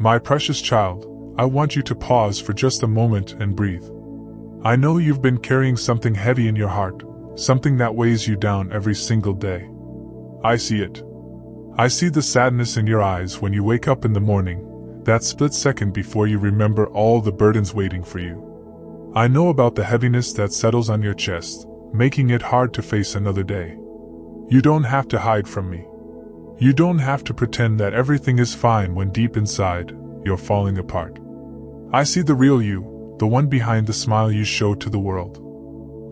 My precious child, I want you to pause for just a moment and breathe. I know you've been carrying something heavy in your heart, something that weighs you down every single day. I see it. I see the sadness in your eyes when you wake up in the morning, that split second before you remember all the burdens waiting for you. I know about the heaviness that settles on your chest, making it hard to face another day. You don't have to hide from me. You don't have to pretend that everything is fine when deep inside, you're falling apart. I see the real you, the one behind the smile you show to the world.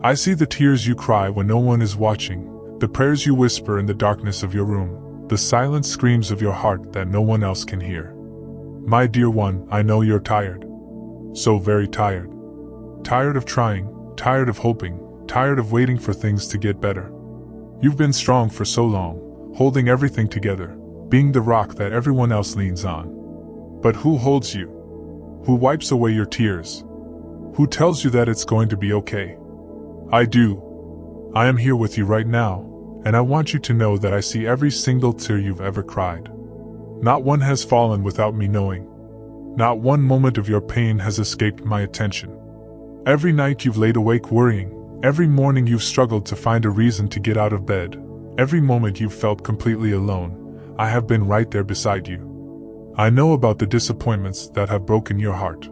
I see the tears you cry when no one is watching, the prayers you whisper in the darkness of your room, the silent screams of your heart that no one else can hear. My dear one, I know you're tired. So very tired. Tired of trying, tired of hoping, tired of waiting for things to get better. You've been strong for so long, holding everything together, being the rock that everyone else leans on. But who holds you? Who wipes away your tears? Who tells you that it's going to be okay? I do. I am here with you right now, and I want you to know that I see every single tear you've ever cried. Not one has fallen without me knowing. Not one moment of your pain has escaped my attention. Every night you've laid awake worrying, every morning you've struggled to find a reason to get out of bed, every moment you've felt completely alone, I have been right there beside you. I know about the disappointments that have broken your heart.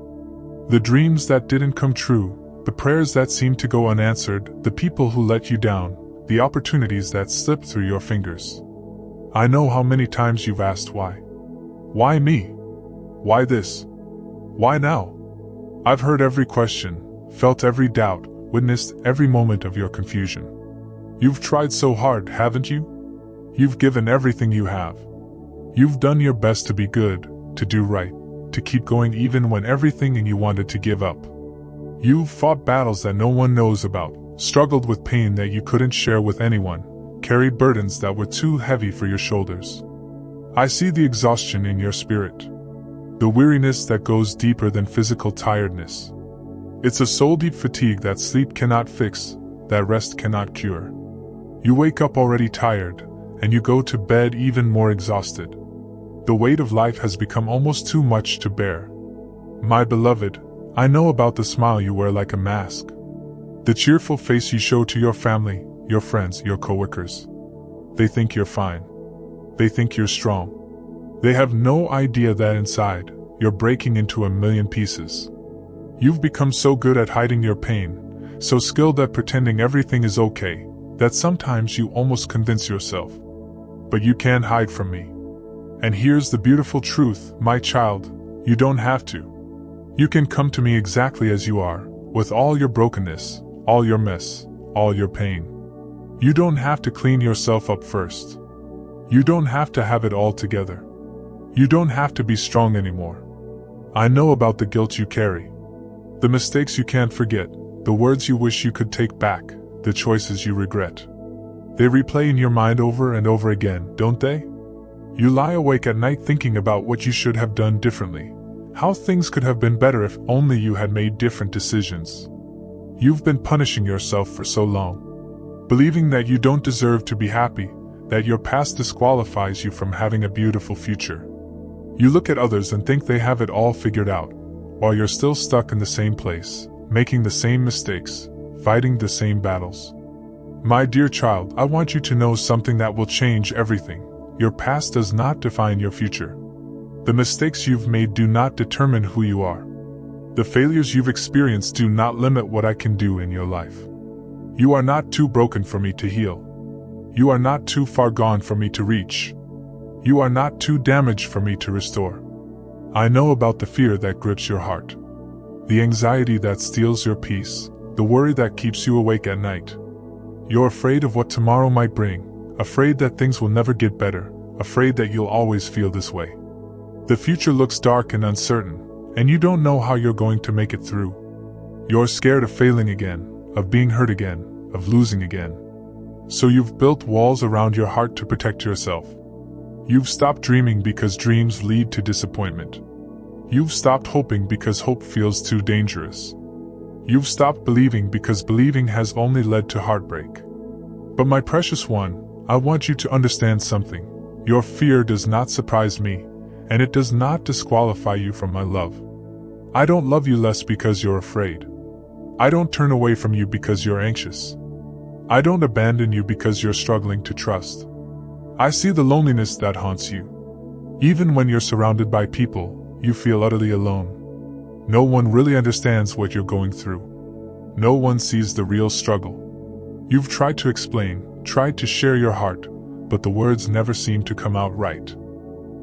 The dreams that didn't come true, the prayers that seemed to go unanswered, the people who let you down, the opportunities that slipped through your fingers. I know how many times you've asked why. Why me? Why this? Why now? I've heard every question, felt every doubt, witnessed every moment of your confusion. You've tried so hard, haven't you? You've given everything you have. You've done your best to be good, to do right, to keep going even when everything in you wanted to give up. You've fought battles that no one knows about, struggled with pain that you couldn't share with anyone, carried burdens that were too heavy for your shoulders. I see the exhaustion in your spirit, the weariness that goes deeper than physical tiredness. It's a soul-deep fatigue that sleep cannot fix, that rest cannot cure. You wake up already tired, and you go to bed even more exhausted. The weight of life has become almost too much to bear. My beloved, I know about the smile you wear like a mask. The cheerful face you show to your family, your friends, your coworkers. They think you're fine. They think you're strong. They have no idea that inside, you're breaking into a million pieces. You've become so good at hiding your pain, so skilled at pretending everything is okay, that sometimes you almost convince yourself. But you can't hide from me. And here's the beautiful truth, my child, you don't have to. You can come to me exactly as you are, with all your brokenness, all your mess, all your pain. You don't have to clean yourself up first. You don't have to have it all together. You don't have to be strong anymore. I know about the guilt you carry, the mistakes you can't forget, the words you wish you could take back, the choices you regret. They replay in your mind over and over again, don't they? You lie awake at night thinking about what you should have done differently, how things could have been better if only you had made different decisions. You've been punishing yourself for so long, believing that you don't deserve to be happy, that your past disqualifies you from having a beautiful future. You look at others and think they have it all figured out, while you're still stuck in the same place, making the same mistakes, fighting the same battles. My dear child, I want you to know something that will change everything. Your past does not define your future. The mistakes you've made do not determine who you are. The failures you've experienced do not limit what I can do in your life. You are not too broken for me to heal. You are not too far gone for me to reach. You are not too damaged for me to restore. I know about the fear that grips your heart, the anxiety that steals your peace, the worry that keeps you awake at night. You're afraid of what tomorrow might bring, afraid that things will never get better, afraid that you'll always feel this way. The future looks dark and uncertain, and you don't know how you're going to make it through. You're scared of failing again, of being hurt again, of losing again. So you've built walls around your heart to protect yourself. You've stopped dreaming because dreams lead to disappointment. You've stopped hoping because hope feels too dangerous. You've stopped believing because believing has only led to heartbreak. But my precious one, I want you to understand something. Your fear does not surprise me, and it does not disqualify you from my love. I don't love you less because you're afraid. I don't turn away from you because you're anxious. I don't abandon you because you're struggling to trust. I see the loneliness that haunts you. Even when you're surrounded by people, you feel utterly alone. No one really understands what you're going through. No one sees the real struggle. You've tried to explain, tried to share your heart, but the words never seem to come out right.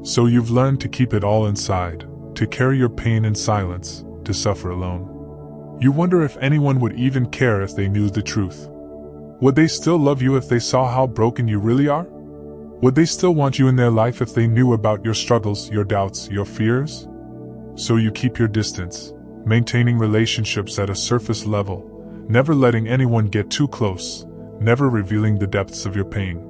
So you've learned to keep it all inside, to carry your pain in silence, to suffer alone. You wonder if anyone would even care if they knew the truth. Would they still love you if they saw how broken you really are? Would they still want you in their life if they knew about your struggles, your doubts, your fears? So you keep your distance, maintaining relationships at a surface level, never letting anyone get too close, never revealing the depths of your pain.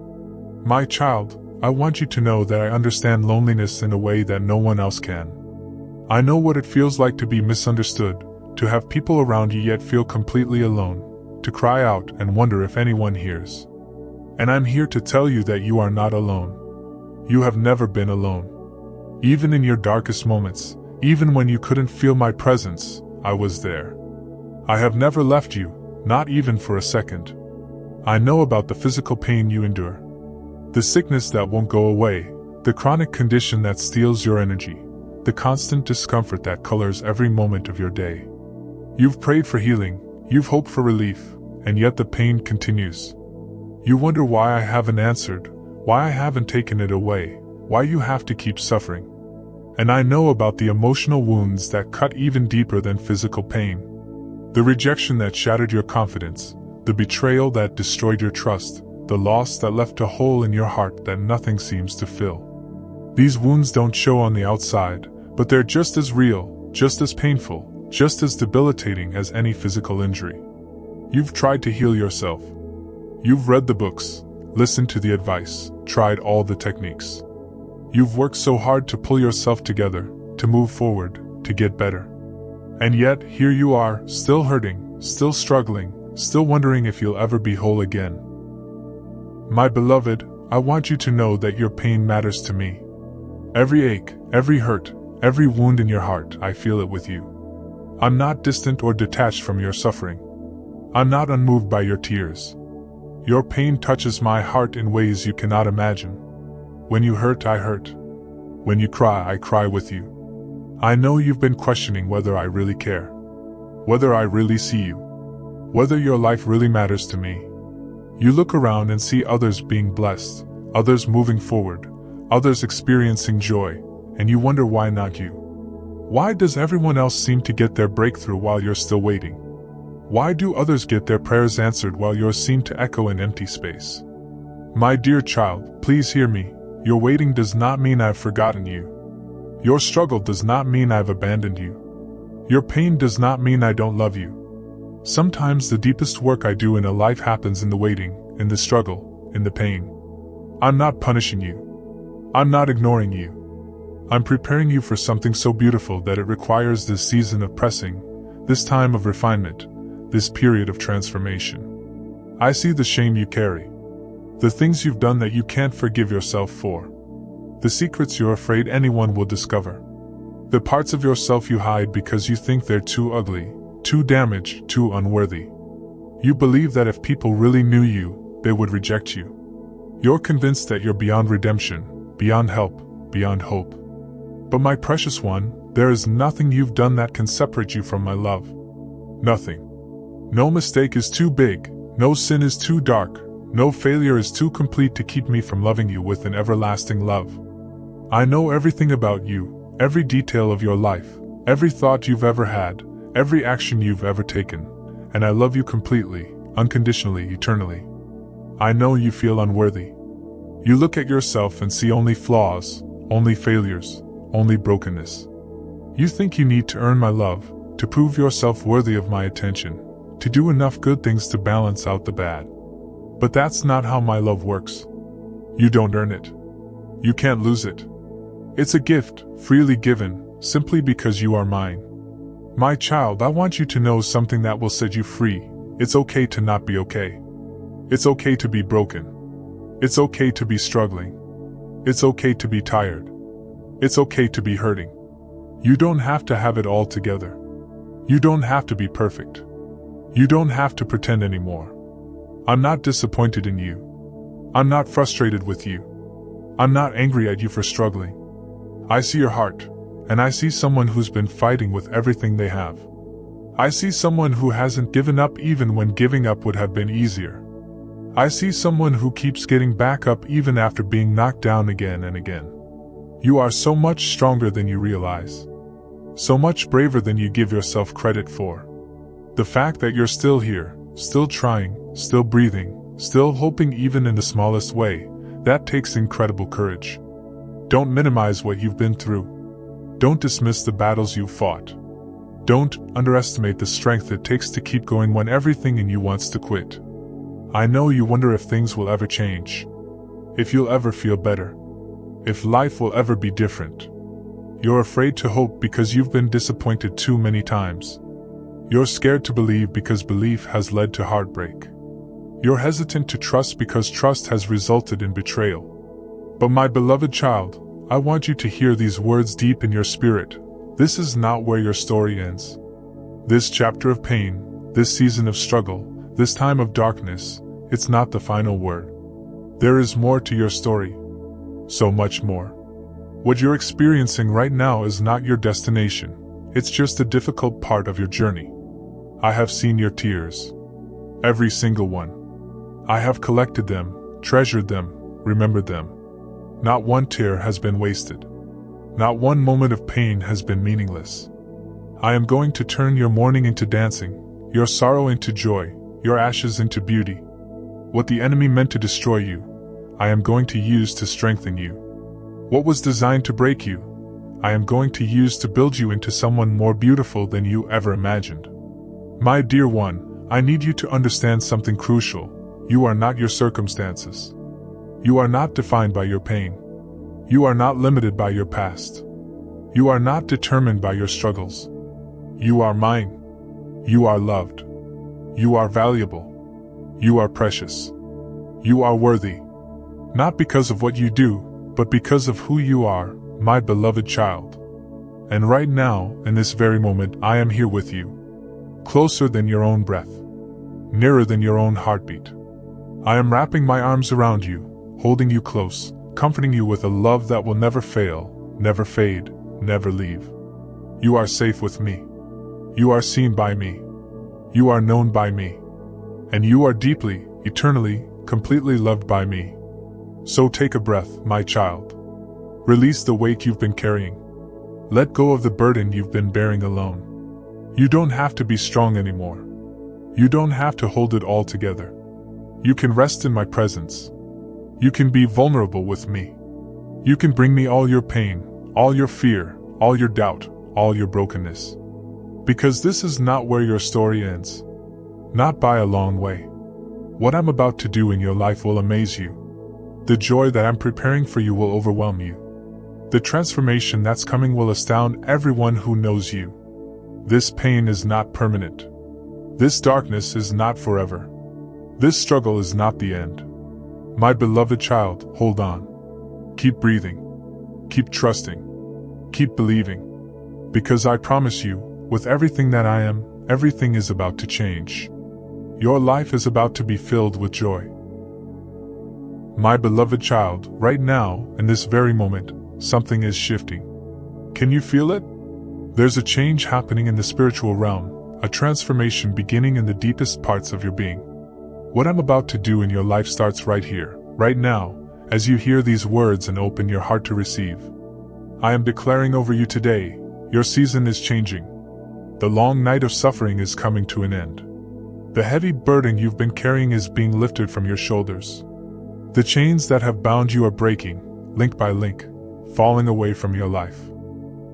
My child, I want you to know that I understand loneliness in a way that no one else can. I know what it feels like to be misunderstood, to have people around you yet feel completely alone, to cry out and wonder if anyone hears. And I'm here to tell you that you are not alone. You have never been alone. Even in your darkest moments, even when you couldn't feel my presence, I was there. I have never left you, not even for a second. I know about the physical pain you endure. The sickness that won't go away, the chronic condition that steals your energy, the constant discomfort that colors every moment of your day. You've prayed for healing, you've hoped for relief, and yet the pain continues. You wonder why I haven't answered, why I haven't taken it away, why you have to keep suffering. And I know about the emotional wounds that cut even deeper than physical pain. The rejection that shattered your confidence, the betrayal that destroyed your trust, the loss that left a hole in your heart that nothing seems to fill. These wounds don't show on the outside, but they're just as real, just as painful, just as debilitating as any physical injury. You've tried to heal yourself. You've read the books, listened to the advice, tried all the techniques. You've worked so hard to pull yourself together, to move forward, to get better. And yet, here you are, still hurting, still struggling, still wondering if you'll ever be whole again. My beloved, I want you to know that your pain matters to me. Every ache, every hurt, every wound in your heart, I feel it with you. I'm not distant or detached from your suffering. I'm not unmoved by your tears. Your pain touches my heart in ways you cannot imagine. When you hurt, I hurt. When you cry, I cry with you. I know you've been questioning whether I really care, whether I really see you, whether your life really matters to me. You look around and see others being blessed, others moving forward, others experiencing joy, and you wonder why not you. Why does everyone else seem to get their breakthrough while you're still waiting? Why do others get their prayers answered while yours seem to echo in empty space? My dear child, please hear me. Your waiting does not mean I've forgotten you. Your struggle does not mean I've abandoned you. Your pain does not mean I don't love you. Sometimes the deepest work I do in a life happens in the waiting, in the struggle, in the pain. I'm not punishing you. I'm not ignoring you. I'm preparing you for something so beautiful that it requires this season of pressing, this time of refinement, this period of transformation. I see the shame you carry, the things you've done that you can't forgive yourself for, the secrets you're afraid anyone will discover, the parts of yourself you hide because you think they're too ugly, too damaged, too unworthy. You believe that if people really knew you, they would reject you. You're convinced that you're beyond redemption, beyond help, beyond hope. But my precious one, there is nothing you've done that can separate you from my love. Nothing. No mistake is too big, no sin is too dark, no failure is too complete to keep me from loving you with an everlasting love. I know everything about you, every detail of your life, every thought you've ever had, every action you've ever taken, and I love you completely, unconditionally, eternally. I know you feel unworthy. You look at yourself and see only flaws, only failures, only brokenness. You think you need to earn my love, to prove yourself worthy of my attention, to do enough good things to balance out the bad. But that's not how my love works. You don't earn it. You can't lose it. It's a gift, freely given, simply because you are mine. My child, I want you to know something that will set you free. It's okay to not be okay. It's okay to be broken. It's okay to be struggling. It's okay to be tired. It's okay to be hurting. You don't have to have it all together. You don't have to be perfect. You don't have to pretend anymore. I'm not disappointed in you. I'm not frustrated with you. I'm not angry at you for struggling. I see your heart, and I see someone who's been fighting with everything they have. I see someone who hasn't given up even when giving up would have been easier. I see someone who keeps getting back up even after being knocked down again and again. You are so much stronger than you realize. So much braver than you give yourself credit for. The fact that you're still here, still trying, still breathing, still hoping even in the smallest way, that takes incredible courage. Don't minimize what you've been through. Don't dismiss the battles you've fought. Don't underestimate the strength it takes to keep going when everything in you wants to quit. I know you wonder if things will ever change. If you'll ever feel better. If life will ever be different. You're afraid to hope because you've been disappointed too many times. You're scared to believe because belief has led to heartbreak. You're hesitant to trust because trust has resulted in betrayal. But my beloved child, I want you to hear these words deep in your spirit. This is not where your story ends. This chapter of pain, this season of struggle, this time of darkness, it's not the final word. There is more to your story. So much more. What you're experiencing right now is not your destination. It's just a difficult part of your journey. I have seen your tears. Every single one. I have collected them, treasured them, remembered them. Not one tear has been wasted. Not one moment of pain has been meaningless. I am going to turn your mourning into dancing, your sorrow into joy, your ashes into beauty. What the enemy meant to destroy you, I am going to use to strengthen you. What was designed to break you, I am going to use to build you into someone more beautiful than you ever imagined. My dear one, I need you to understand something crucial. You are not your circumstances. You are not defined by your pain. You are not limited by your past. You are not determined by your struggles. You are mine. You are loved. You are valuable. You are precious. You are worthy. Not because of what you do, but because of who you are, my beloved child. And right now, in this very moment, I am here with you. Closer than your own breath. Nearer than your own heartbeat. I am wrapping my arms around you, holding you close, comforting you with a love that will never fail, never fade, never leave. You are safe with me. You are seen by me. You are known by me. And you are deeply, eternally, completely loved by me. So take a breath, my child. Release the weight you've been carrying. Let go of the burden you've been bearing alone. You don't have to be strong anymore. You don't have to hold it all together. You can rest in my presence. You can be vulnerable with me. You can bring me all your pain, all your fear, all your doubt, all your brokenness. Because this is not where your story ends. Not by a long way. What I'm about to do in your life will amaze you. The joy that I'm preparing for you will overwhelm you. The transformation that's coming will astound everyone who knows you. This pain is not permanent. This darkness is not forever. This struggle is not the end. My beloved child, hold on. Keep breathing. Keep trusting. Keep believing. Because I promise you, with everything that I am, everything is about to change. Your life is about to be filled with joy. My beloved child, right now, in this very moment, something is shifting. Can you feel it? There's a change happening in the spiritual realm, a transformation beginning in the deepest parts of your being. What I'm about to do in your life starts right here, right now, as you hear these words and open your heart to receive. I am declaring over you today, your season is changing. The long night of suffering is coming to an end. The heavy burden you've been carrying is being lifted from your shoulders. The chains that have bound you are breaking, link by link, falling away from your life.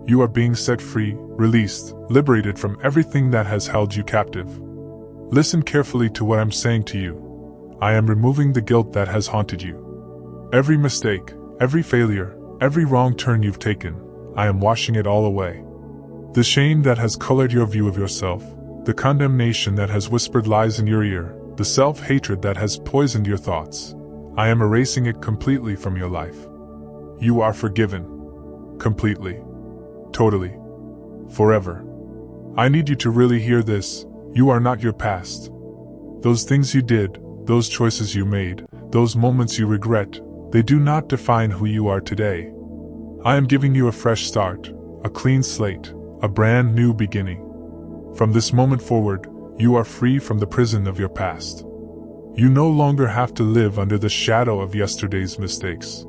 You are being set free, released, liberated from everything that has held you captive. Listen carefully to what I'm saying to you. I am removing the guilt that has haunted you. Every mistake, every failure, every wrong turn you've taken, I am washing it all away. The shame that has colored your view of yourself, the condemnation that has whispered lies in your ear, the self-hatred that has poisoned your thoughts, I am erasing it completely from your life. You are forgiven. Completely. Totally. Forever. I need you to really hear this. You are not your past. Those things you did, those choices you made, those moments you regret, they do not define who you are today. I am giving you a fresh start, a clean slate, a brand new beginning. From this moment forward, you are free from the prison of your past. You no longer have to live under the shadow of yesterday's mistakes.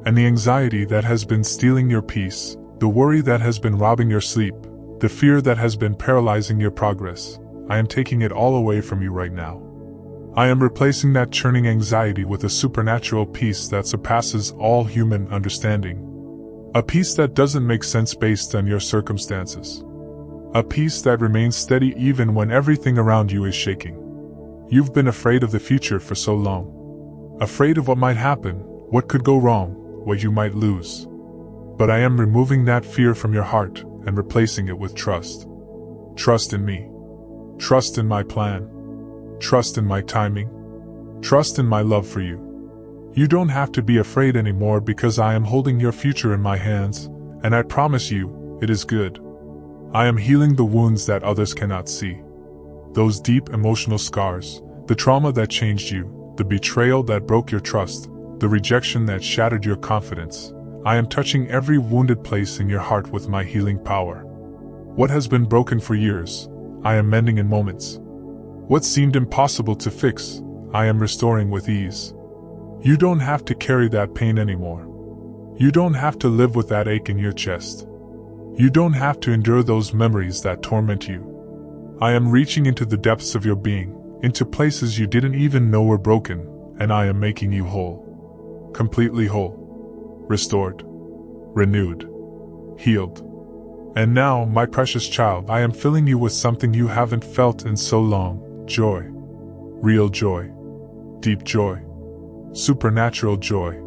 And the anxiety that has been stealing your peace, the worry that has been robbing your sleep, the fear that has been paralyzing your progress, I am taking it all away from you right now. I am replacing that churning anxiety with a supernatural peace that surpasses all human understanding. A peace that doesn't make sense based on your circumstances. A peace that remains steady even when everything around you is shaking. You've been afraid of the future for so long. Afraid of what might happen, what could go wrong, what you might lose. But I am removing that fear from your heart and replacing it with trust. Trust in me. Trust in my plan. Trust in my timing. Trust in my love for you. You don't have to be afraid anymore because I am holding your future in my hands, and I promise you, it is good. I am healing the wounds that others cannot see. Those deep emotional scars, the trauma that changed you, the betrayal that broke your trust, the rejection that shattered your confidence. I am touching every wounded place in your heart with my healing power. What has been broken for years, I am mending in moments. What seemed impossible to fix, I am restoring with ease. You don't have to carry that pain anymore. You don't have to live with that ache in your chest. You don't have to endure those memories that torment you. I am reaching into the depths of your being, into places you didn't even know were broken, and I am making you whole. Completely whole. Restored. Renewed. Healed. And now, my precious child, I am filling you with something you haven't felt in so long. Joy. Real joy. Deep joy. Supernatural joy.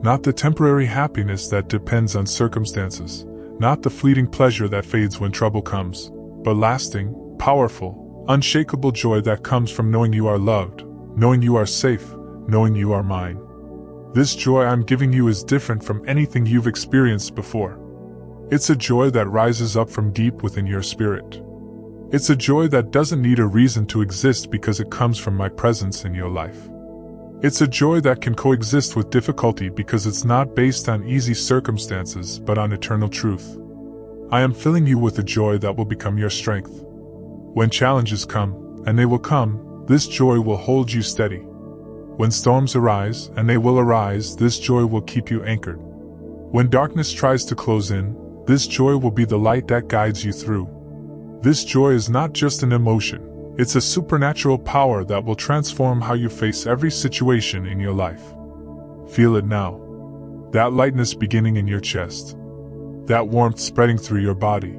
Not the temporary happiness that depends on circumstances, not the fleeting pleasure that fades when trouble comes, but lasting, powerful, unshakable joy that comes from knowing you are loved, knowing you are safe, knowing you are mine. This joy I'm giving you is different from anything you've experienced before. It's a joy that rises up from deep within your spirit. It's a joy that doesn't need a reason to exist because it comes from my presence in your life. It's a joy that can coexist with difficulty because it's not based on easy circumstances but on eternal truth. I am filling you with a joy that will become your strength. When challenges come, and they will come, this joy will hold you steady. When storms arise, and they will arise, this joy will keep you anchored. When darkness tries to close in, this joy will be the light that guides you through. This joy is not just an emotion. It's a supernatural power that will transform how you face every situation in your life. Feel it now. That lightness beginning in your chest. That warmth spreading through your body.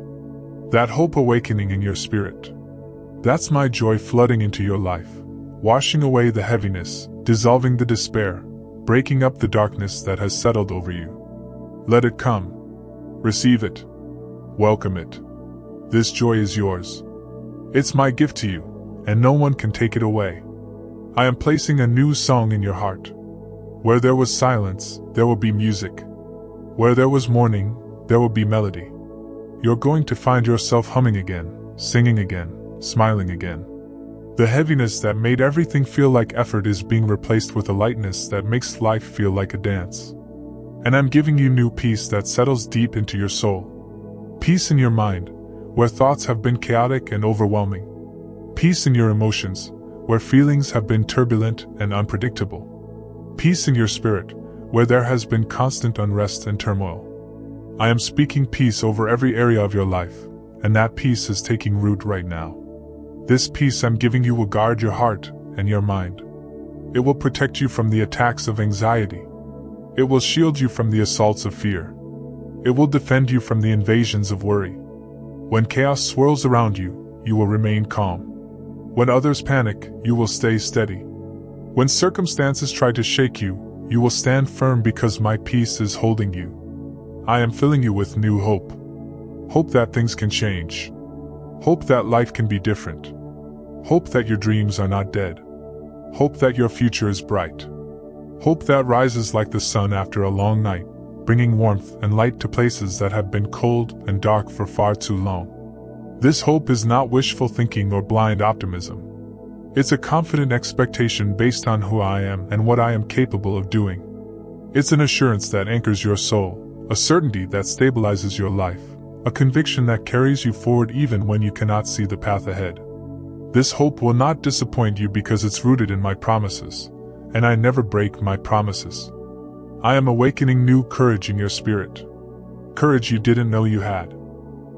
That hope awakening in your spirit. That's my joy flooding into your life, washing away the heaviness, dissolving the despair, breaking up the darkness that has settled over you. Let it come. Receive it. Welcome it. This joy is yours. It's my gift to you, and no one can take it away. I am placing a new song in your heart. Where there was silence, there will be music. Where there was mourning, there will be melody. You're going to find yourself humming again, singing again, smiling again. The heaviness that made everything feel like effort is being replaced with a lightness that makes life feel like a dance. And I'm giving you new peace that settles deep into your soul. Peace in your mind, where thoughts have been chaotic and overwhelming. Peace in your emotions, where feelings have been turbulent and unpredictable. Peace in your spirit, where there has been constant unrest and turmoil. I am speaking peace over every area of your life, and that peace is taking root right now. This peace I'm giving you will guard your heart and your mind. It will protect you from the attacks of anxiety. It will shield you from the assaults of fear. It will defend you from the invasions of worry. When chaos swirls around you, you will remain calm. When others panic, you will stay steady. When circumstances try to shake you, you will stand firm because my peace is holding you. I am filling you with new hope. Hope that things can change. Hope that life can be different. Hope that your dreams are not dead. Hope that your future is bright. Hope that rises like the sun after a long night. bringing warmth and light to places that have been cold and dark for far too long. This hope is not wishful thinking or blind optimism. It's a confident expectation based on who I am and what I am capable of doing. It's an assurance that anchors your soul, a certainty that stabilizes your life, a conviction that carries you forward even when you cannot see the path ahead. This hope will not disappoint you because it's rooted in my promises, and I never break my promises. I am awakening new courage in your spirit. Courage you didn't know you had.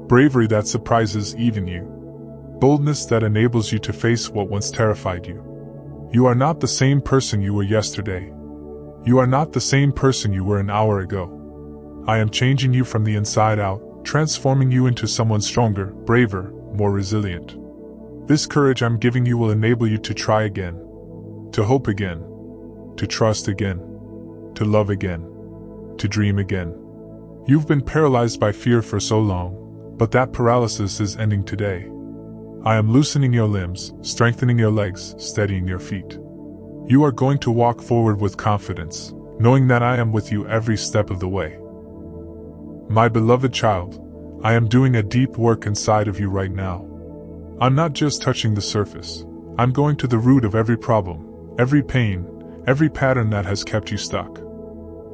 Bravery that surprises even you. Boldness that enables you to face what once terrified you. You are not the same person you were yesterday. You are not the same person you were an hour ago. I am changing you from the inside out, transforming you into someone stronger, braver, more resilient. This courage I'm giving you will enable you to try again, to hope again, to trust again, to love again, to dream again. You've been paralyzed by fear for so long, but that paralysis is ending today. I am loosening your limbs, strengthening your legs, steadying your feet. You are going to walk forward with confidence, knowing that I am with you every step of the way. My beloved child, I am doing a deep work inside of you right now. I'm not just touching the surface. I'm going to the root of every problem, every pain, every pattern that has kept you stuck.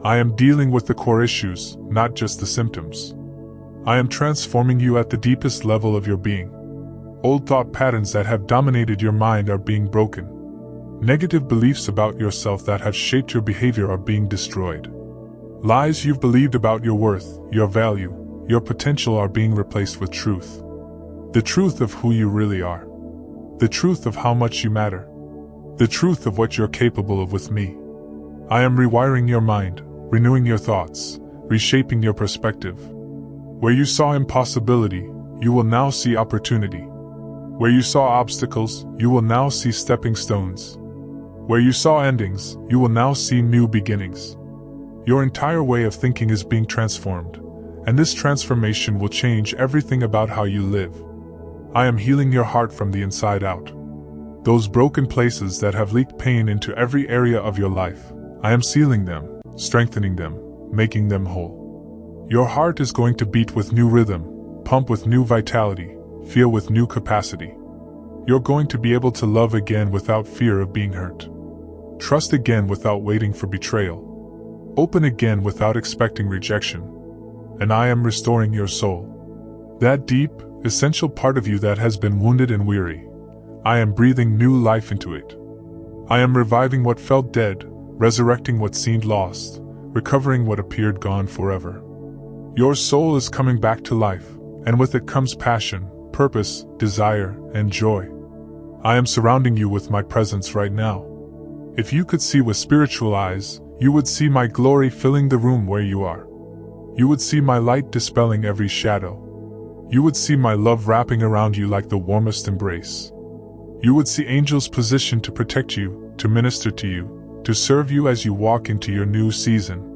I am dealing with the core issues, not just the symptoms. I am transforming you at the deepest level of your being. Old thought patterns that have dominated your mind are being broken. Negative beliefs about yourself that have shaped your behavior are being destroyed. Lies you've believed about your worth, your value, your potential are being replaced with truth. The truth of who you really are. The truth of how much you matter. The truth of what you're capable of with me. I am rewiring your mind, renewing your thoughts, reshaping your perspective. Where you saw impossibility, you will now see opportunity. Where you saw obstacles, you will now see stepping stones. Where you saw endings, you will now see new beginnings. Your entire way of thinking is being transformed, and this transformation will change everything about how you live. I am healing your heart from the inside out. Those broken places that have leaked pain into every area of your life, I am sealing them, strengthening them, making them whole. Your heart is going to beat with new rhythm, pump with new vitality, feel with new capacity. You're going to be able to love again without fear of being hurt. Trust again without waiting for betrayal. Open again without expecting rejection. And I am restoring your soul. That deep, essential part of you that has been wounded and weary, I am breathing new life into it. I am reviving what felt dead, resurrecting what seemed lost, recovering what appeared gone forever. Your soul is coming back to life, and with it comes passion, purpose, desire, and joy. I am surrounding you with my presence right now. If you could see with spiritual eyes, you would see my glory filling the room where you are. You would see my light dispelling every shadow. You would see my love wrapping around you like the warmest embrace. You would see angels positioned to protect you, to minister to you, to serve you as you walk into your new season.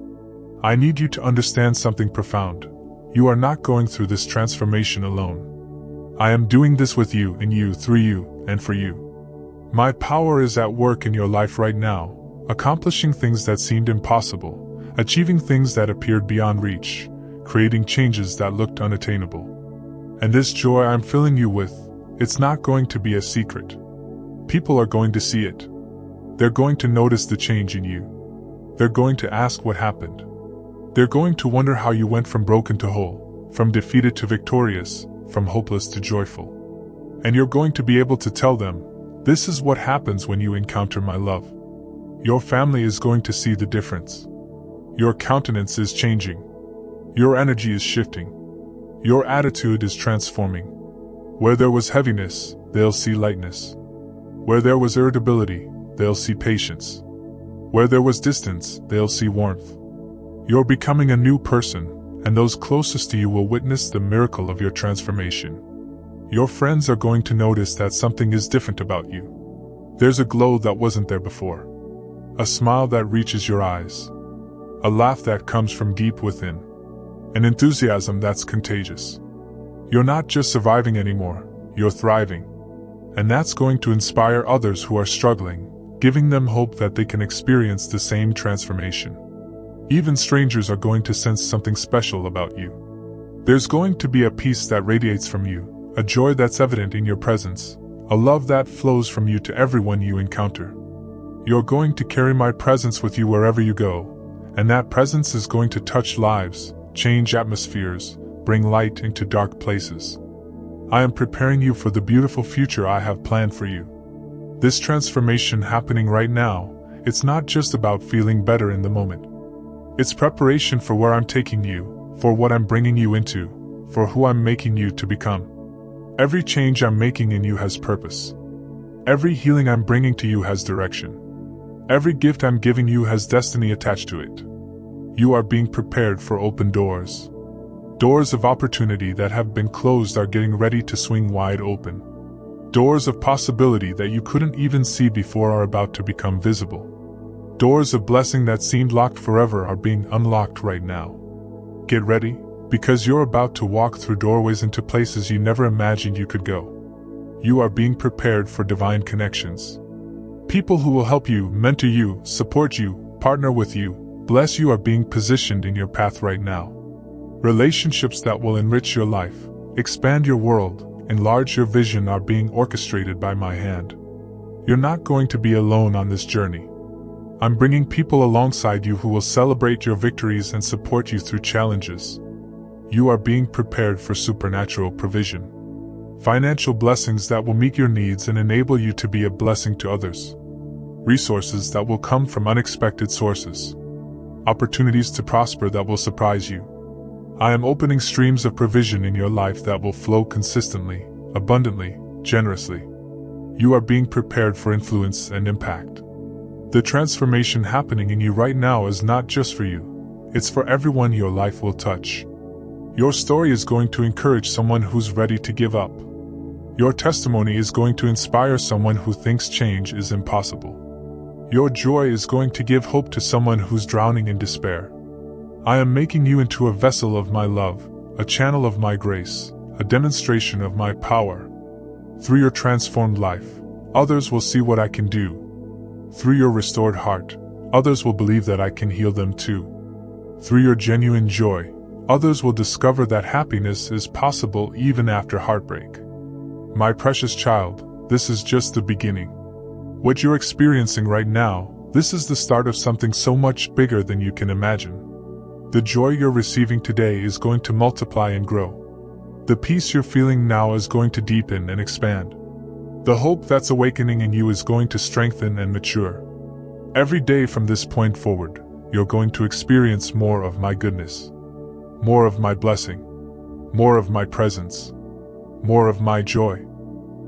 I need you to understand something profound. You are not going through this transformation alone. I am doing this with you, in you, through you, and for you. My power is at work in your life right now, accomplishing things that seemed impossible, achieving things that appeared beyond reach, creating changes that looked unattainable. And this joy I'm filling you with, it's not going to be a secret. People are going to see it. They're going to notice the change in you. They're going to ask what happened. They're going to wonder how you went from broken to whole, from defeated to victorious, from hopeless to joyful. And you're going to be able to tell them, this is what happens when you encounter my love. Your family is going to see the difference. Your countenance is changing. Your energy is shifting. Your attitude is transforming. Where there was heaviness, they'll see lightness. Where there was irritability, they'll see patience. Where there was distance, they'll see warmth. You're becoming a new person, and those closest to you will witness the miracle of your transformation. Your friends are going to notice that something is different about you. There's a glow that wasn't there before. A smile that reaches your eyes. A laugh that comes from deep within. An enthusiasm that's contagious. You're not just surviving anymore, you're thriving. And that's going to inspire others who are struggling, giving them hope that they can experience the same transformation. Even strangers are going to sense something special about you. There's going to be a peace that radiates from you, a joy that's evident in your presence, a love that flows from you to everyone you encounter. You're going to carry my presence with you wherever you go, and that presence is going to touch lives, change atmospheres, bring light into dark places. I am preparing you for the beautiful future I have planned for you. This transformation happening right now, it's not just about feeling better in the moment. It's preparation for where I'm taking you, for what I'm bringing you into, for who I'm making you to become. Every change I'm making in you has purpose. Every healing I'm bringing to you has direction. Every gift I'm giving you has destiny attached to it. You are being prepared for open doors. Doors of opportunity that have been closed are getting ready to swing wide open. Doors of possibility that you couldn't even see before are about to become visible. Doors of blessing that seemed locked forever are being unlocked right now. Get ready, because you're about to walk through doorways into places you never imagined you could go. You are being prepared for divine connections. People who will help you, mentor you, support you, partner with you, bless you are being positioned in your path right now. Relationships that will enrich your life, expand your world, enlarge your vision are being orchestrated by my hand. You're not going to be alone on this journey. I'm bringing people alongside you who will celebrate your victories and support you through challenges. You are being prepared for supernatural provision. Financial blessings that will meet your needs and enable you to be a blessing to others. Resources that will come from unexpected sources. Opportunities to prosper that will surprise you. I am opening streams of provision in your life that will flow consistently, abundantly, generously. You are being prepared for influence and impact. The transformation happening in you right now is not just for you, it's for everyone your life will touch. Your story is going to encourage someone who's ready to give up. Your testimony is going to inspire someone who thinks change is impossible. Your joy is going to give hope to someone who's drowning in despair. I am making you into a vessel of my love, a channel of my grace, a demonstration of my power. Through your transformed life, others will see what I can do. Through your restored heart, others will believe that I can heal them too. Through your genuine joy, others will discover that happiness is possible even after heartbreak. My precious child, this is just the beginning. What you're experiencing right now, this is the start of something so much bigger than you can imagine. The joy you're receiving today is going to multiply and grow. The peace you're feeling now is going to deepen and expand. The hope that's awakening in you is going to strengthen and mature. Every day from this point forward, you're going to experience more of my goodness. More of my blessing. More of my presence. More of my joy.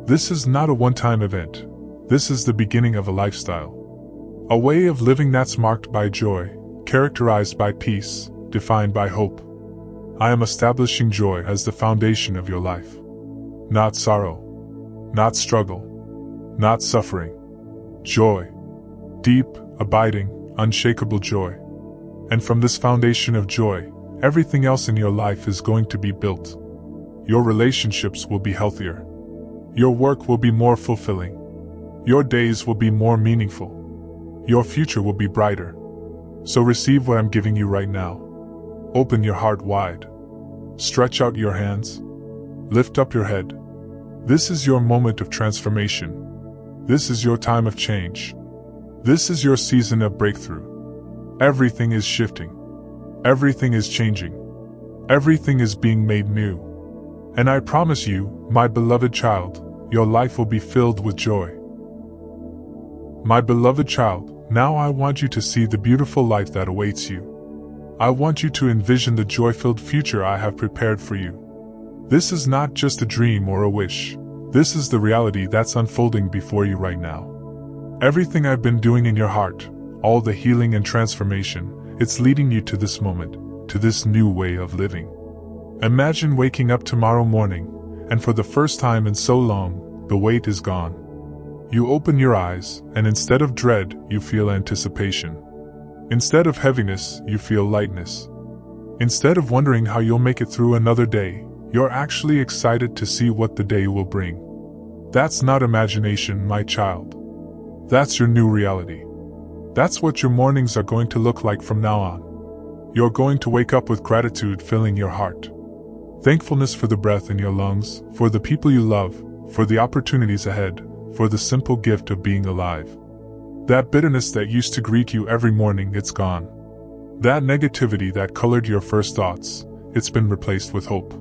This is not a one-time event. This is the beginning of a lifestyle. A way of living that's marked by joy, characterized by peace, defined by hope. I am establishing joy as the foundation of your life. Not sorrow. Not struggle. Not suffering. Joy. Deep, abiding, unshakable joy. And from this foundation of joy, everything else in your life is going to be built. Your relationships will be healthier. Your work will be more fulfilling. Your days will be more meaningful. Your future will be brighter. So receive what I'm giving you right now. Open your heart wide. Stretch out your hands. Lift up your head. This is your moment of transformation. This is your time of change. This is your season of breakthrough. Everything is shifting. Everything is changing. Everything is being made new. And I promise you, my beloved child, your life will be filled with joy. My beloved child, now I want you to see the beautiful life that awaits you. I want you to envision the joy-filled future I have prepared for you. This is not just a dream or a wish. This is the reality that's unfolding before you right now. Everything I've been doing in your heart, all the healing and transformation, it's leading you to this moment, to this new way of living. Imagine waking up tomorrow morning, and for the first time in so long, the weight is gone. You open your eyes, and instead of dread, you feel anticipation. Instead of heaviness, you feel lightness. Instead of wondering how you'll make it through another day, you're actually excited to see what the day will bring. That's not imagination, my child. That's your new reality. That's what your mornings are going to look like from now on. You're going to wake up with gratitude filling your heart. Thankfulness for the breath in your lungs, for the people you love, for the opportunities ahead, for the simple gift of being alive. That bitterness that used to greet you every morning, it's gone. That negativity that colored your first thoughts, it's been replaced with hope.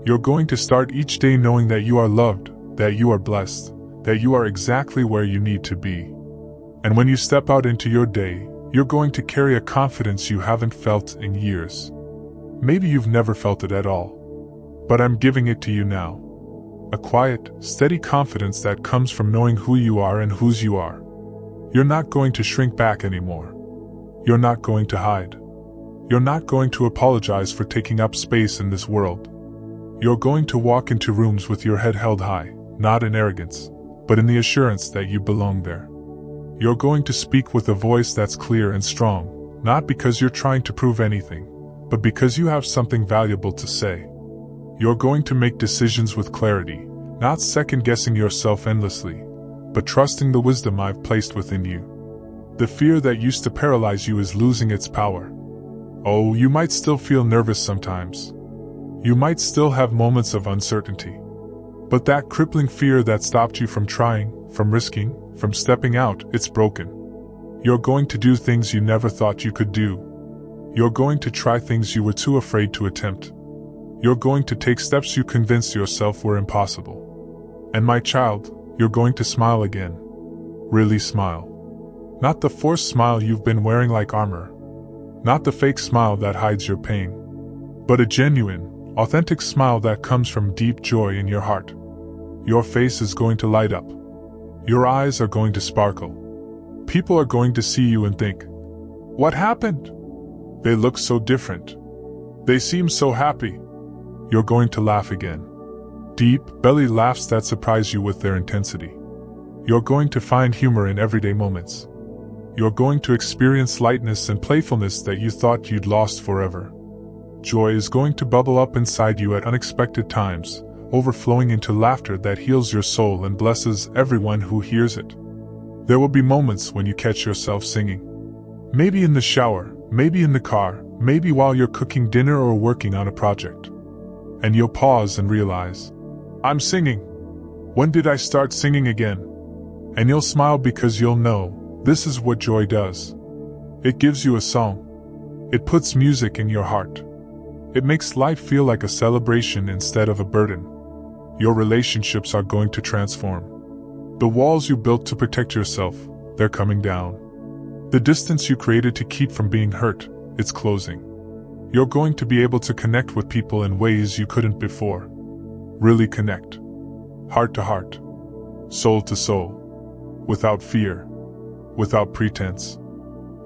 You're going to start each day knowing that you are loved, that you are blessed, that you are exactly where you need to be. And when you step out into your day, you're going to carry a confidence you haven't felt in years. Maybe you've never felt it at all. But I'm giving it to you now. A quiet, steady confidence that comes from knowing who you are and whose you are. You're not going to shrink back anymore. You're not going to hide. You're not going to apologize for taking up space in this world. You're going to walk into rooms with your head held high, not in arrogance, but in the assurance that you belong there. You're going to speak with a voice that's clear and strong, not because you're trying to prove anything, but because you have something valuable to say. You're going to make decisions with clarity, not second-guessing yourself endlessly, but trusting the wisdom I've placed within you. The fear that used to paralyze you is losing its power. Oh, you might still feel nervous sometimes. You might still have moments of uncertainty. But that crippling fear that stopped you from trying, from risking, from stepping out, it's broken. You're going to do things you never thought you could do. You're going to try things you were too afraid to attempt. You're going to take steps you convinced yourself were impossible. And my child, you're going to smile again. Really smile. Not the forced smile you've been wearing like armor. Not the fake smile that hides your pain. But a genuine, authentic smile that comes from deep joy in your heart. Your face is going to light up. Your eyes are going to sparkle. People are going to see you and think, "What happened? They look so different. They seem so happy." You're going to laugh again. Deep, belly laughs that surprise you with their intensity. You're going to find humor in everyday moments. You're going to experience lightness and playfulness that you thought you'd lost forever. Joy is going to bubble up inside you at unexpected times, overflowing into laughter that heals your soul and blesses everyone who hears it. There will be moments when you catch yourself singing. Maybe in the shower, maybe in the car, maybe while you're cooking dinner or working on a project. And you'll pause and realize, "I'm singing. When did I start singing again?" And you'll smile because you'll know, this is what joy does. It gives you a song. It puts music in your heart. It makes life feel like a celebration instead of a burden. Your relationships are going to transform. The walls you built to protect yourself, they're coming down. The distance you created to keep from being hurt, it's closing. You're going to be able to connect with people in ways you couldn't before. Really connect. Heart to heart. Soul to soul. Without fear. Without pretense.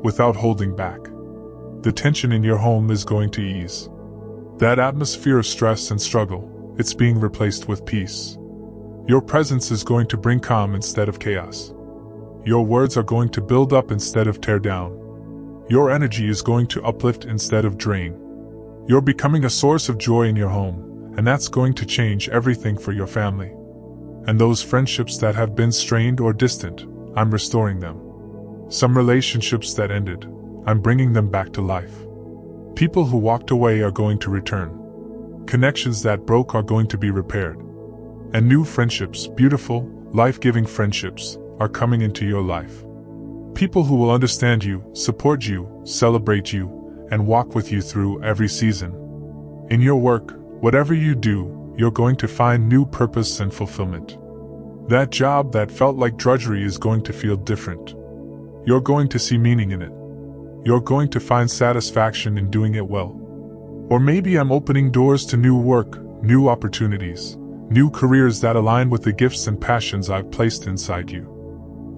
Without holding back. The tension in your home is going to ease. That atmosphere of stress and struggle, it's being replaced with peace. Your presence is going to bring calm instead of chaos. Your words are going to build up instead of tear down. Your energy is going to uplift instead of drain. You're becoming a source of joy in your home, and that's going to change everything for your family. And those friendships that have been strained or distant, I'm restoring them. Some relationships that ended, I'm bringing them back to life. People who walked away are going to return. Connections that broke are going to be repaired. And new friendships, beautiful, life-giving friendships, are coming into your life. People who will understand you, support you, celebrate you, and walk with you through every season. In your work, whatever you do, you're going to find new purpose and fulfillment. That job that felt like drudgery is going to feel different. You're going to see meaning in it. You're going to find satisfaction in doing it well. Or maybe I'm opening doors to new work, new opportunities, new careers that align with the gifts and passions I've placed inside you.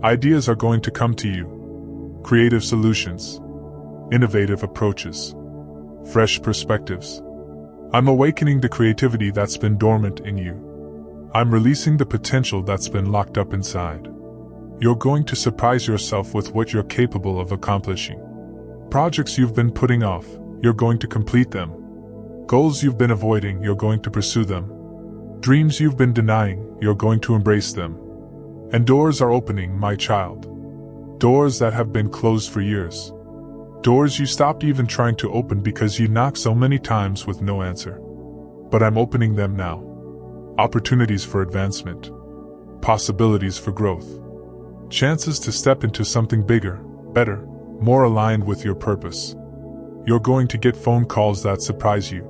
Ideas are going to come to you. Creative solutions. Innovative approaches. Fresh perspectives. I'm awakening the creativity that's been dormant in you. I'm releasing the potential that's been locked up inside. You're going to surprise yourself with what you're capable of accomplishing. Projects you've been putting off, you're going to complete them. Goals you've been avoiding, you're going to pursue them. Dreams you've been denying, you're going to embrace them. And doors are opening, my child. Doors that have been closed for years. Doors you stopped even trying to open because you knocked so many times with no answer. But I'm opening them now. Opportunities for advancement. Possibilities for growth. Chances to step into something bigger, better, more aligned with your purpose. You're going to get phone calls that surprise you.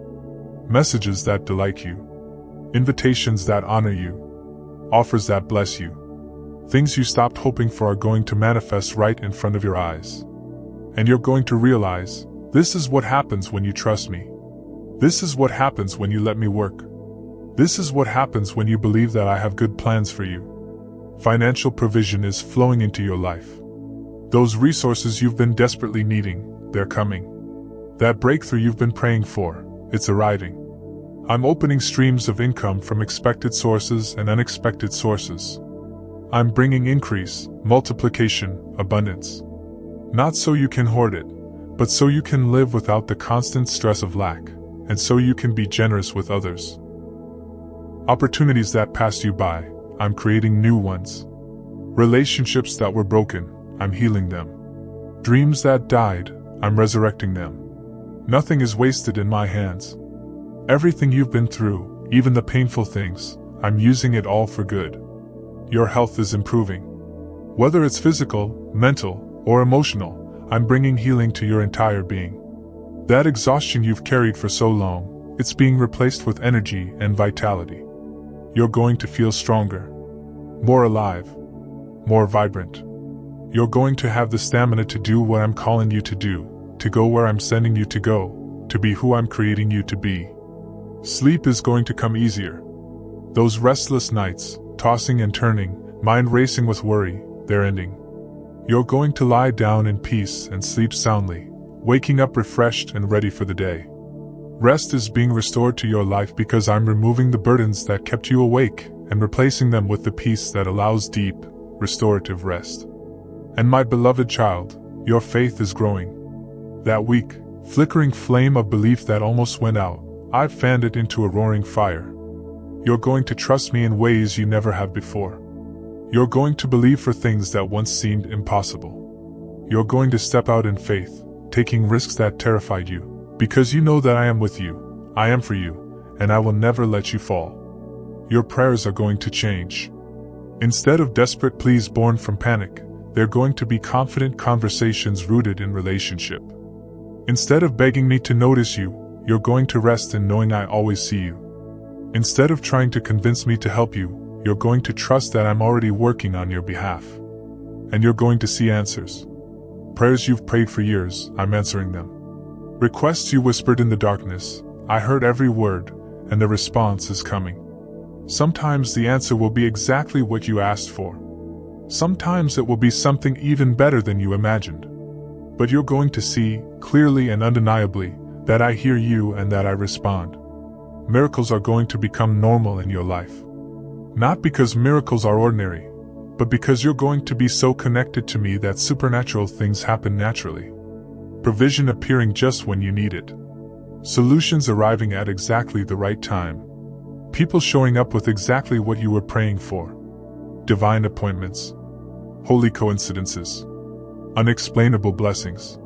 Messages that delight you. Invitations that honor you. Offers that bless you. Things you stopped hoping for are going to manifest right in front of your eyes. And you're going to realize, this is what happens when you trust me. This is what happens when you let me work. This is what happens when you believe that I have good plans for you. Financial provision is flowing into your life. Those resources you've been desperately needing, they're coming. That breakthrough you've been praying for, it's arriving. I'm opening streams of income from expected sources and unexpected sources. I'm bringing increase, multiplication, abundance. Not so you can hoard it, but so you can live without the constant stress of lack, and so you can be generous with others. Opportunities that passed you by, I'm creating new ones. Relationships that were broken, I'm healing them. Dreams that died, I'm resurrecting them. Nothing is wasted in my hands. Everything you've been through, even the painful things, I'm using it all for good. Your health is improving. Whether it's physical, mental, or emotional, I'm bringing healing to your entire being. That exhaustion you've carried for so long, it's being replaced with energy and vitality. You're going to feel stronger, more alive, more vibrant. You're going to have the stamina to do what I'm calling you to do, to go where I'm sending you to go, to be who I'm creating you to be. Sleep is going to come easier. Those restless nights, tossing and turning, mind racing with worry, they're ending. You're going to lie down in peace and sleep soundly, waking up refreshed and ready for the day. Rest is being restored to your life because I'm removing the burdens that kept you awake and replacing them with the peace that allows deep, restorative rest. And my beloved child, your faith is growing. That weak, flickering flame of belief that almost went out, I've fanned it into a roaring fire. You're going to trust me in ways you never have before. You're going to believe for things that once seemed impossible. You're going to step out in faith, taking risks that terrified you, because you know that I am with you, I am for you, and I will never let you fall. Your prayers are going to change. Instead of desperate pleas born from panic, they're going to be confident conversations rooted in relationship. Instead of begging me to notice you, you're going to rest in knowing I always see you. Instead of trying to convince me to help you, you're going to trust that I'm already working on your behalf. And you're going to see answers. Prayers you've prayed for years, I'm answering them. Requests you whispered in the darkness, I heard every word, and the response is coming. Sometimes the answer will be exactly what you asked for. Sometimes it will be something even better than you imagined. But you're going to see, clearly and undeniably, that I hear you and that I respond. Miracles are going to become normal in your life. Not because miracles are ordinary, but because you're going to be so connected to me that supernatural things happen naturally. Provision appearing just when you need it. Solutions arriving at exactly the right time. People showing up with exactly what you were praying for. Divine appointments. Holy coincidences. Unexplainable blessings.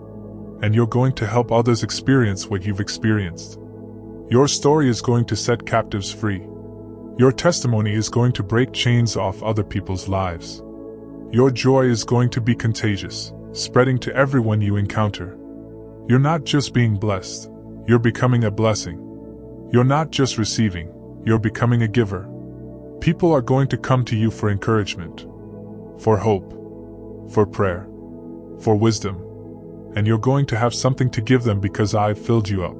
And you're going to help others experience what you've experienced. Your story is going to set captives free. Your testimony is going to break chains off other people's lives. Your joy is going to be contagious, spreading to everyone you encounter. You're not just being blessed, you're becoming a blessing. You're not just receiving, you're becoming a giver. People are going to come to you for encouragement, for hope, for prayer, for wisdom. And you're going to have something to give them because I've filled you up.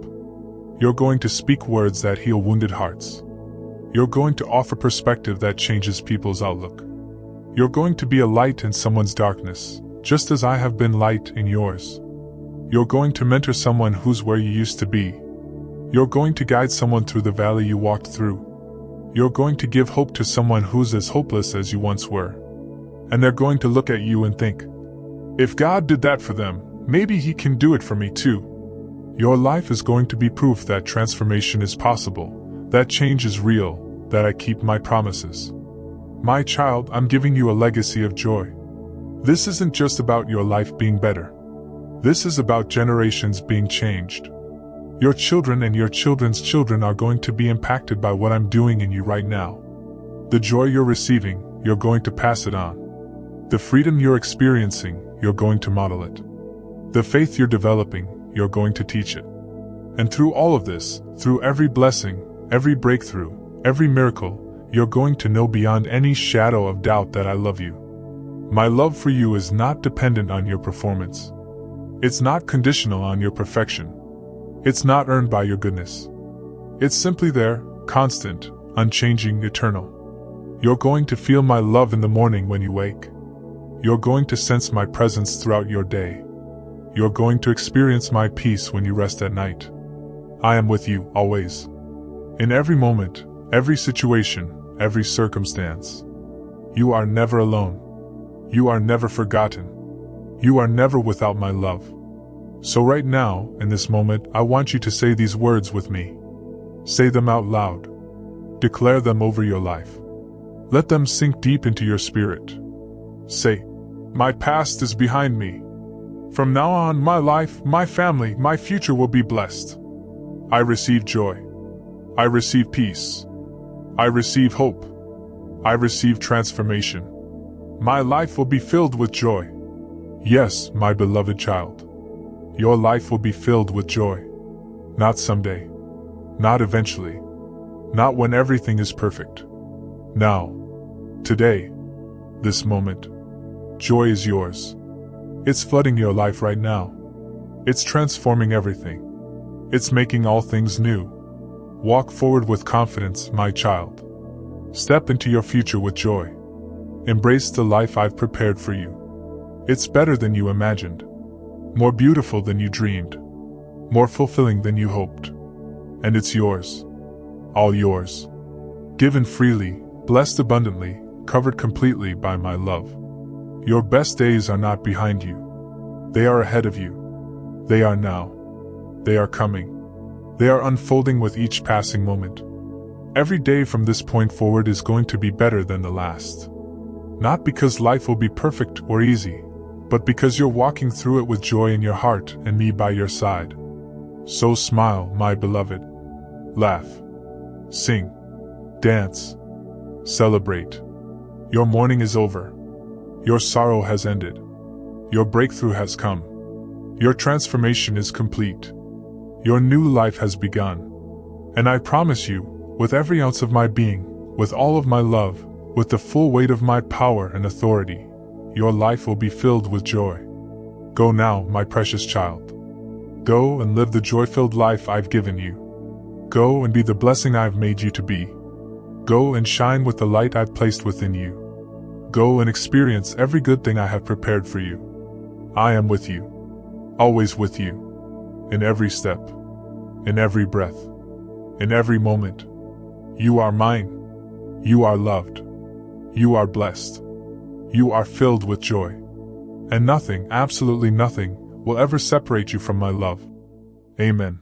You're going to speak words that heal wounded hearts. You're going to offer perspective that changes people's outlook. You're going to be a light in someone's darkness, just as I have been light in yours. You're going to mentor someone who's where you used to be. You're going to guide someone through the valley you walked through. You're going to give hope to someone who's as hopeless as you once were. And they're going to look at you and think, if God did that for them, maybe He can do it for me too. Your life is going to be proof that transformation is possible, that change is real, that I keep my promises. My child, I'm giving you a legacy of joy. This isn't just about your life being better. This is about generations being changed. Your children and your children's children are going to be impacted by what I'm doing in you right now. The joy you're receiving, you're going to pass it on. The freedom you're experiencing, you're going to model it. The faith you're developing, you're going to teach it. And through all of this, through every blessing, every breakthrough, every miracle, you're going to know beyond any shadow of doubt that I love you. My love for you is not dependent on your performance. It's not conditional on your perfection. It's not earned by your goodness. It's simply there, constant, unchanging, eternal. You're going to feel my love in the morning when you wake. You're going to sense my presence throughout your day. You're going to experience my peace when you rest at night. I am with you, always. In every moment, every situation, every circumstance. You are never alone. You are never forgotten. You are never without my love. So right now, in this moment, I want you to say these words with me. Say them out loud. Declare them over your life. Let them sink deep into your spirit. Say, my past is behind me. From now on, my life, my family, my future will be blessed. I receive joy. I receive peace. I receive hope. I receive transformation. My life will be filled with joy. Yes, my beloved child. Your life will be filled with joy. Not someday. Not eventually. Not when everything is perfect. Now. Today. This moment. Joy is yours. It's flooding your life right now. It's transforming everything. It's making all things new. Walk forward with confidence, my child. Step into your future with joy. Embrace the life I've prepared for you. It's better than you imagined. More beautiful than you dreamed. More fulfilling than you hoped. And it's yours. All yours. Given freely, blessed abundantly, covered completely by my love. Your best days are not behind you. They are ahead of you. They are now. They are coming. They are unfolding with each passing moment. Every day from this point forward is going to be better than the last. Not because life will be perfect or easy, but because you're walking through it with joy in your heart and me by your side. So smile, my beloved. Laugh. Sing. Dance. Celebrate. Your mourning is over. Your sorrow has ended. Your breakthrough has come. Your transformation is complete. Your new life has begun. And I promise you, with every ounce of my being, with all of my love, with the full weight of my power and authority, your life will be filled with joy. Go now, my precious child. Go and live the joy-filled life I've given you. Go and be the blessing I've made you to be. Go and shine with the light I've placed within you. Go and experience every good thing I have prepared for you. I am with you. Always with you. In every step. In every breath. In every moment. You are mine. You are loved. You are blessed. You are filled with joy. And nothing, absolutely nothing, will ever separate you from my love. Amen.